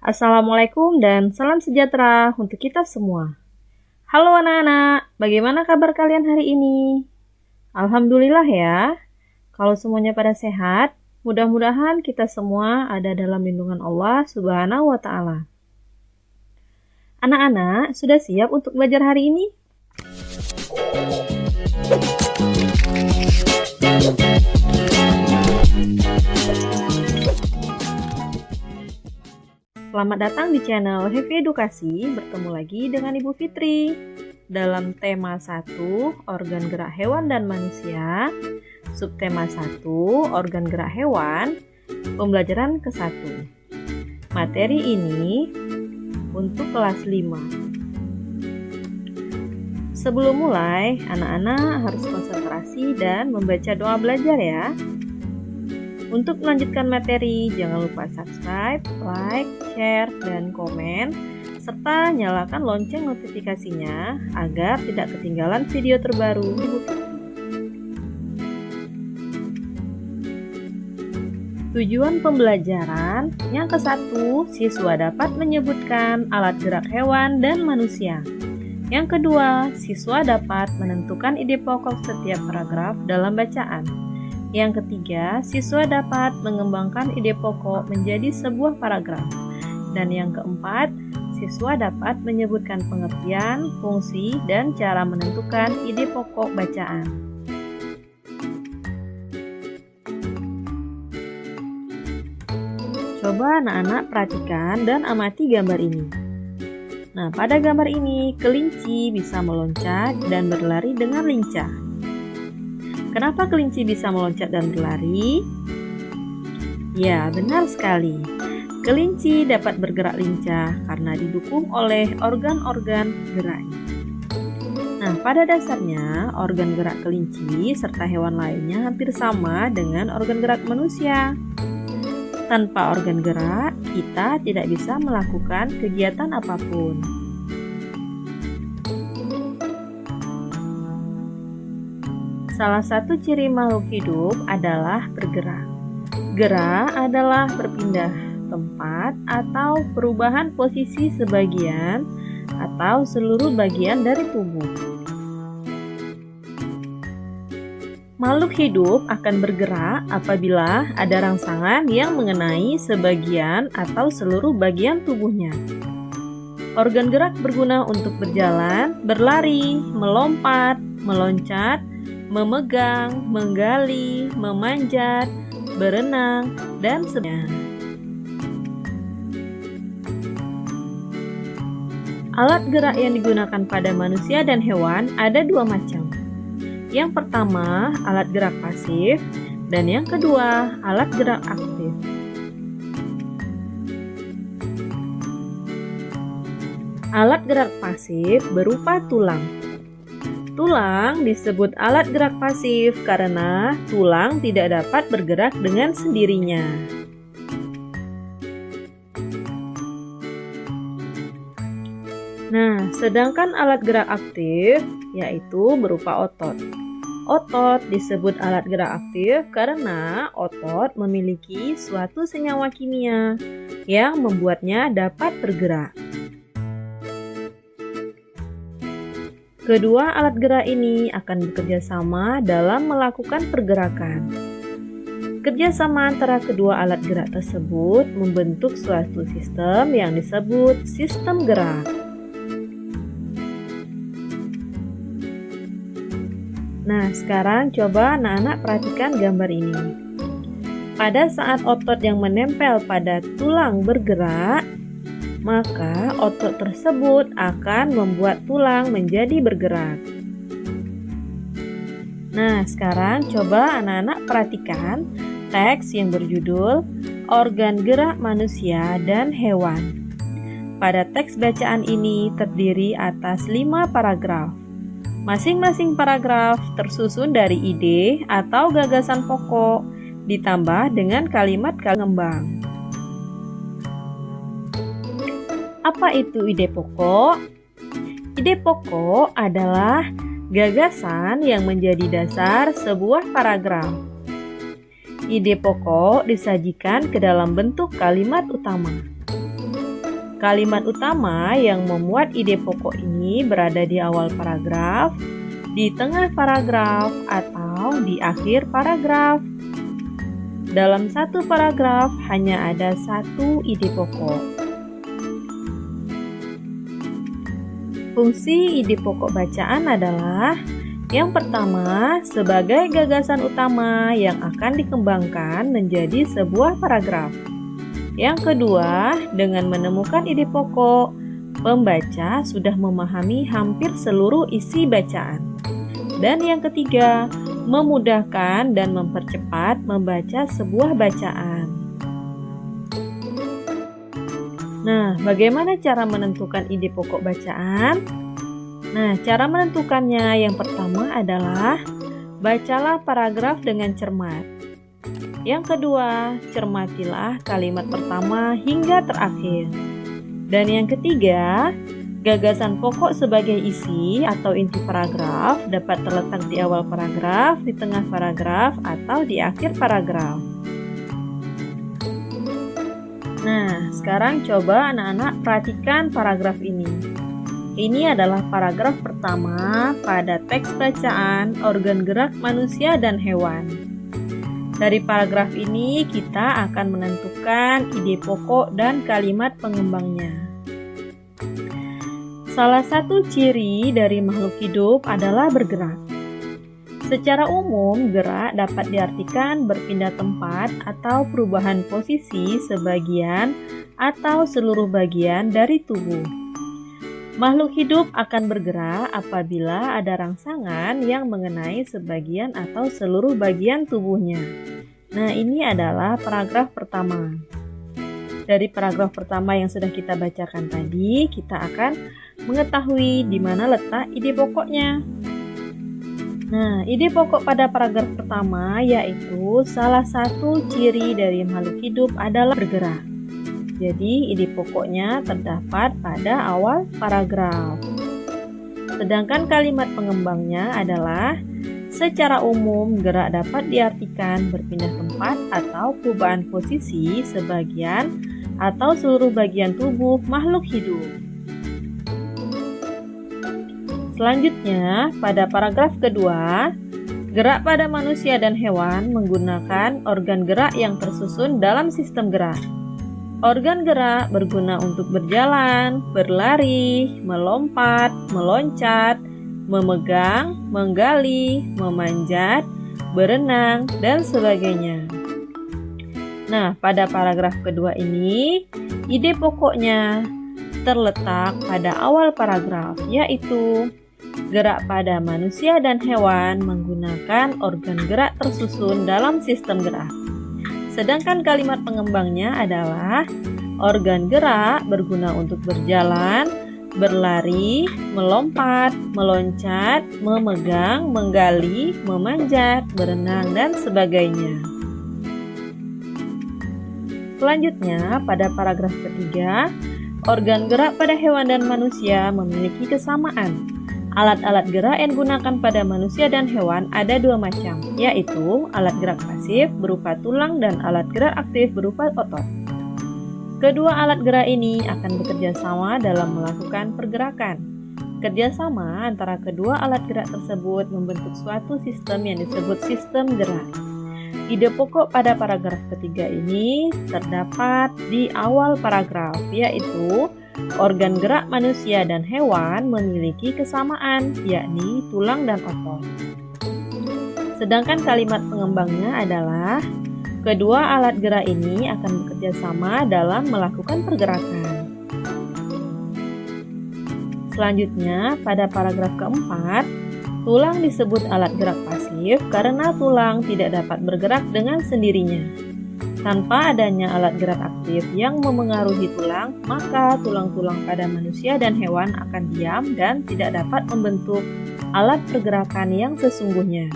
Assalamualaikum dan salam sejahtera untuk kita semua. Halo anak-anak, bagaimana kabar kalian hari ini? Alhamdulillah ya. Kalau semuanya pada sehat, mudah-mudahan kita semua ada dalam lindungan Allah Subhanahu wa Ta'ala. Anak-anak, sudah siap untuk belajar hari ini? Selamat datang di channel Happy Edukasi, bertemu lagi dengan Ibu Fitri dalam tema 1, organ gerak hewan dan manusia, subtema 1, organ gerak hewan, pembelajaran ke-1. Materi ini untuk kelas 5. Sebelum mulai, anak-anak harus konsentrasi dan membaca doa belajar ya. Untuk melanjutkan materi, jangan lupa subscribe, like, share, dan komen, serta nyalakan lonceng notifikasinya agar tidak ketinggalan video terbaru Ibu Fitri. Tujuan pembelajaran yang ke-1, siswa dapat menyebutkan alat gerak hewan dan manusia. Yang kedua, siswa dapat menentukan ide pokok setiap paragraf dalam bacaan. Yang ketiga, siswa dapat mengembangkan ide pokok menjadi sebuah paragraf. Dan yang keempat, siswa dapat menyebutkan pengertian, fungsi, dan cara menentukan ide pokok bacaan. Coba anak-anak perhatikan dan amati gambar ini. Nah, pada gambar ini, kelinci bisa meloncat dan berlari dengan lincah. Kenapa kelinci bisa meloncat dan berlari? Ya, benar sekali. Kelinci dapat bergerak lincah karena didukung oleh organ-organ geraknya. Nah, pada dasarnya, organ gerak kelinci serta hewan lainnya hampir sama dengan organ gerak manusia. Tanpa organ gerak, kita tidak bisa melakukan kegiatan apapun. Salah satu ciri makhluk hidup adalah bergerak. Gerak adalah berpindah tempat atau perubahan posisi sebagian atau seluruh bagian dari tubuh. Makhluk hidup akan bergerak apabila ada rangsangan yang mengenai sebagian atau seluruh bagian tubuhnya. Organ gerak berguna untuk berjalan, berlari, melompat, meloncat, memegang, menggali, memanjat, berenang, dan sebagainya. Alat gerak yang digunakan pada manusia dan hewan ada dua macam. Yang pertama, alat gerak pasif, dan yang kedua, alat gerak aktif. Alat gerak pasif berupa tulang. Tulang disebut alat gerak pasif karena tulang tidak dapat bergerak dengan sendirinya. Nah, sedangkan alat gerak aktif yaitu berupa otot. Otot disebut alat gerak aktif karena otot memiliki suatu senyawa kimia yang membuatnya dapat bergerak. Kedua alat gerak ini akan bekerja sama dalam melakukan pergerakan. Kerjasama antara kedua alat gerak tersebut membentuk suatu sistem yang disebut sistem gerak. Nah, sekarang coba anak-anak perhatikan gambar ini. Pada saat otot yang menempel pada tulang bergerak, maka otot tersebut akan membuat tulang menjadi bergerak. Nah, sekarang coba anak-anak perhatikan teks yang berjudul Organ Gerak Manusia dan Hewan. Pada teks bacaan ini terdiri atas 5 paragraf. Masing-masing paragraf tersusun dari ide atau gagasan pokok, ditambah dengan kalimat pengembang. Apa itu ide pokok? Ide pokok adalah gagasan yang menjadi dasar sebuah paragraf. Ide pokok disajikan ke dalam bentuk kalimat utama. Kalimat utama yang memuat ide pokok ini berada di awal paragraf, di tengah paragraf, atau di akhir paragraf. Dalam satu paragraf hanya ada satu ide pokok. Fungsi ide pokok bacaan adalah yang pertama, sebagai gagasan utama yang akan dikembangkan menjadi sebuah paragraf. Yang kedua, dengan menemukan ide pokok, pembaca sudah memahami hampir seluruh isi bacaan. Dan yang ketiga, memudahkan dan mempercepat membaca sebuah bacaan. Nah, bagaimana cara menentukan ide pokok bacaan? Nah, cara menentukannya yang pertama adalah bacalah paragraf dengan cermat. Yang kedua, cermatilah kalimat pertama hingga terakhir. Dan yang ketiga, gagasan pokok sebagai isi atau inti paragraf dapat terletak di awal paragraf, di tengah paragraf, atau di akhir paragraf. Nah, sekarang coba anak-anak perhatikan paragraf ini. Ini adalah paragraf pertama pada teks bacaan organ gerak manusia dan hewan. Dari paragraf ini kita akan menentukan ide pokok dan kalimat pengembangnya. Salah satu ciri dari makhluk hidup adalah bergerak. Secara umum, gerak dapat diartikan berpindah tempat atau perubahan posisi sebagian atau seluruh bagian dari tubuh. Makhluk hidup akan bergerak apabila ada rangsangan yang mengenai sebagian atau seluruh bagian tubuhnya. Nah, ini adalah paragraf pertama. Dari paragraf pertama yang sudah kita bacakan tadi, kita akan mengetahui di mana letak ide pokoknya. Nah, ide pokok pada paragraf pertama yaitu salah satu ciri dari makhluk hidup adalah bergerak. Jadi, ide pokoknya terdapat pada awal paragraf. Sedangkan kalimat pengembangnya adalah secara umum gerak dapat diartikan berpindah tempat atau perubahan posisi sebagian atau seluruh bagian tubuh makhluk hidup. Selanjutnya, pada paragraf kedua, gerak pada manusia dan hewan menggunakan organ gerak yang tersusun dalam sistem gerak. Organ gerak berguna untuk berjalan, berlari, melompat, meloncat, memegang, menggali, memanjat, berenang, dan sebagainya. Nah, pada paragraf kedua ini, ide pokoknya terletak pada awal paragraf, yaitu gerak pada manusia dan hewan menggunakan organ gerak tersusun dalam sistem gerak. Sedangkan kalimat pengembangnya adalah organ gerak berguna untuk berjalan, berlari, melompat, meloncat, memegang, menggali, memanjat, berenang, dan sebagainya. Selanjutnya, pada paragraf ketiga, organ gerak pada hewan dan manusia memiliki kesamaan. Alat-alat gerak yang digunakan pada manusia dan hewan ada dua macam, yaitu alat gerak pasif berupa tulang dan alat gerak aktif berupa otot. Kedua alat gerak ini akan bekerja sama dalam melakukan pergerakan. Kerjasama antara kedua alat gerak tersebut membentuk suatu sistem yang disebut sistem gerak. Ide pokok pada paragraf ketiga ini terdapat di awal paragraf, yaitu organ gerak manusia dan hewan memiliki kesamaan, yakni tulang dan otot. Sedangkan kalimat pengembangnya adalah kedua alat gerak ini akan bekerja sama dalam melakukan pergerakan. Selanjutnya, pada paragraf keempat, tulang disebut alat gerak pasif karena tulang tidak dapat bergerak dengan sendirinya. Tanpa adanya alat gerak aktif yang memengaruhi tulang, maka tulang-tulang pada manusia dan hewan akan diam dan tidak dapat membentuk alat pergerakan yang sesungguhnya.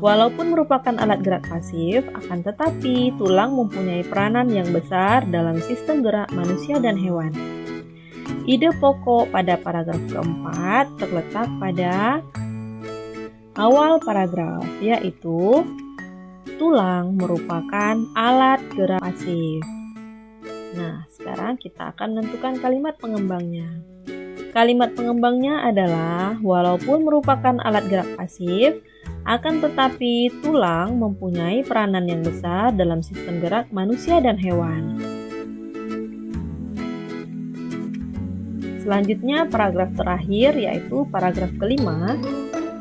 Walaupun merupakan alat gerak pasif, akan tetapi tulang mempunyai peranan yang besar dalam sistem gerak manusia dan hewan. Ide pokok pada paragraf keempat terletak pada awal paragraf, yaitu tulang merupakan alat gerak pasif. Nah, sekarang kita akan menentukan kalimat pengembangnya. Kalimat pengembangnya adalah, walaupun merupakan alat gerak pasif, akan tetapi tulang mempunyai peranan yang besar dalam sistem gerak manusia dan hewan. Selanjutnya paragraf terakhir, yaitu paragraf kelima.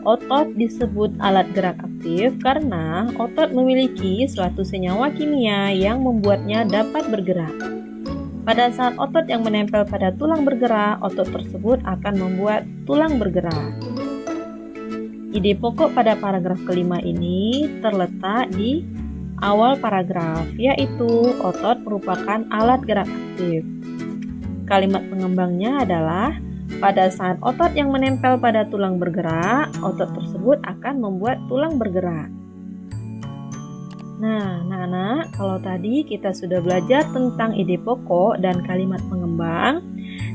Otot disebut alat gerak aktif karena otot memiliki suatu senyawa kimia yang membuatnya dapat bergerak. Pada saat otot yang menempel pada tulang bergerak, otot tersebut akan membuat tulang bergerak. Ide pokok pada paragraf kelima ini terletak di awal paragraf, yaitu otot merupakan alat gerak aktif. Kalimat pengembangnya adalah, pada saat otot yang menempel pada tulang bergerak, otot tersebut akan membuat tulang bergerak. Nah, anak-anak, kalau tadi kita sudah belajar tentang ide pokok dan kalimat pengembang,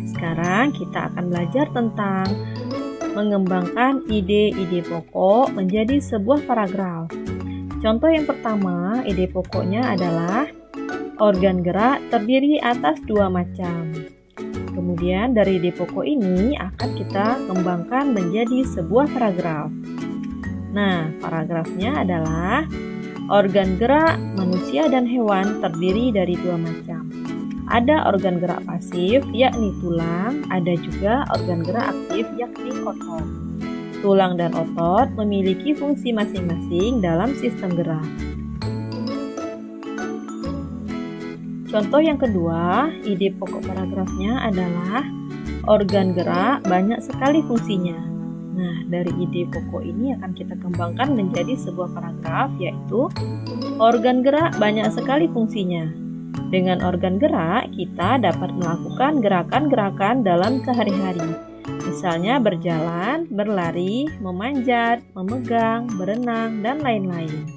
sekarang kita akan belajar tentang mengembangkan ide-ide pokok menjadi sebuah paragraf. Contoh yang pertama, ide pokoknya adalah organ gerak terdiri atas dua macam. Kemudian dari ide pokok ini akan kita kembangkan menjadi sebuah paragraf. Nah, paragrafnya adalah organ gerak manusia dan hewan terdiri dari dua macam. Ada organ gerak pasif, yakni tulang, ada juga organ gerak aktif, yakni otot. Tulang dan otot memiliki fungsi masing-masing dalam sistem gerak. Contoh yang kedua, ide pokok paragrafnya adalah organ gerak banyak sekali fungsinya. Nah, dari ide pokok ini akan kita kembangkan menjadi sebuah paragraf, yaitu organ gerak banyak sekali fungsinya. Dengan organ gerak, kita dapat melakukan gerakan-gerakan dalam sehari-hari. Misalnya berjalan, berlari, memanjat, memegang, berenang, dan lain-lain.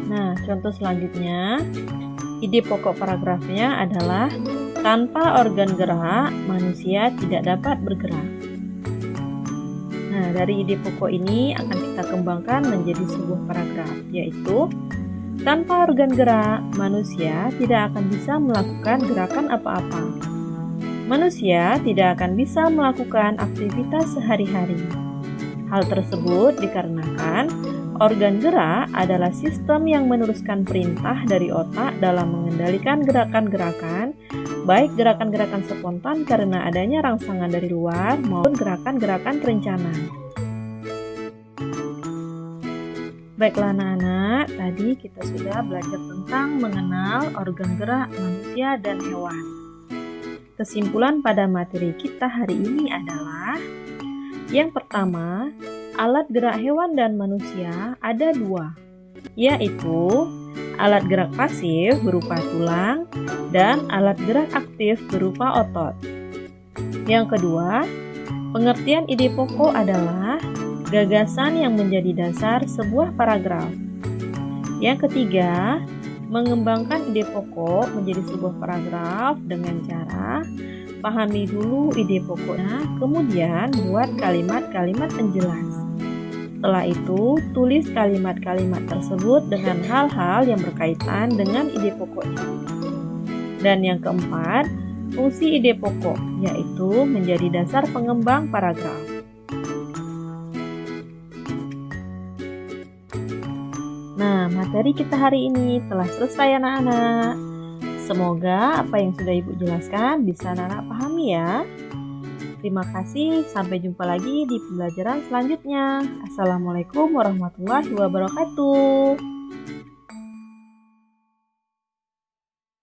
Nah, contoh selanjutnya, ide pokok paragrafnya adalah tanpa organ gerak, manusia tidak dapat bergerak. Nah, dari ide pokok ini akan kita kembangkan menjadi sebuah paragraf, yaitu tanpa organ gerak, manusia tidak akan bisa melakukan gerakan apa-apa. Manusia tidak akan bisa melakukan aktivitas sehari-hari. Hal tersebut dikarenakan organ gerak adalah sistem yang meneruskan perintah dari otak dalam mengendalikan gerakan-gerakan, baik gerakan-gerakan spontan karena adanya rangsangan dari luar maupun gerakan-gerakan terencana. Baiklah anak-anak, tadi kita sudah belajar tentang mengenal organ gerak manusia dan hewan. Kesimpulan pada materi kita hari ini adalah, yang pertama, alat gerak hewan dan manusia ada dua, yaitu alat gerak pasif berupa tulang dan alat gerak aktif berupa otot. Yang kedua, pengertian ide pokok adalah gagasan yang menjadi dasar sebuah paragraf. Yang ketiga, mengembangkan ide pokok menjadi sebuah paragraf dengan cara pahami dulu ide pokoknya, kemudian buat kalimat-kalimat penjelas. Setelah itu, tulis kalimat-kalimat tersebut dengan hal-hal yang berkaitan dengan ide pokoknya. Dan yang keempat, fungsi ide pokok, yaitu menjadi dasar pengembang paragraf. Nah, materi kita hari ini telah selesai anak-anak. Semoga apa yang sudah Ibu jelaskan bisa anak-anak pahami ya. Terima kasih, sampai jumpa lagi di pembelajaran selanjutnya. Assalamualaikum warahmatullahi wabarakatuh.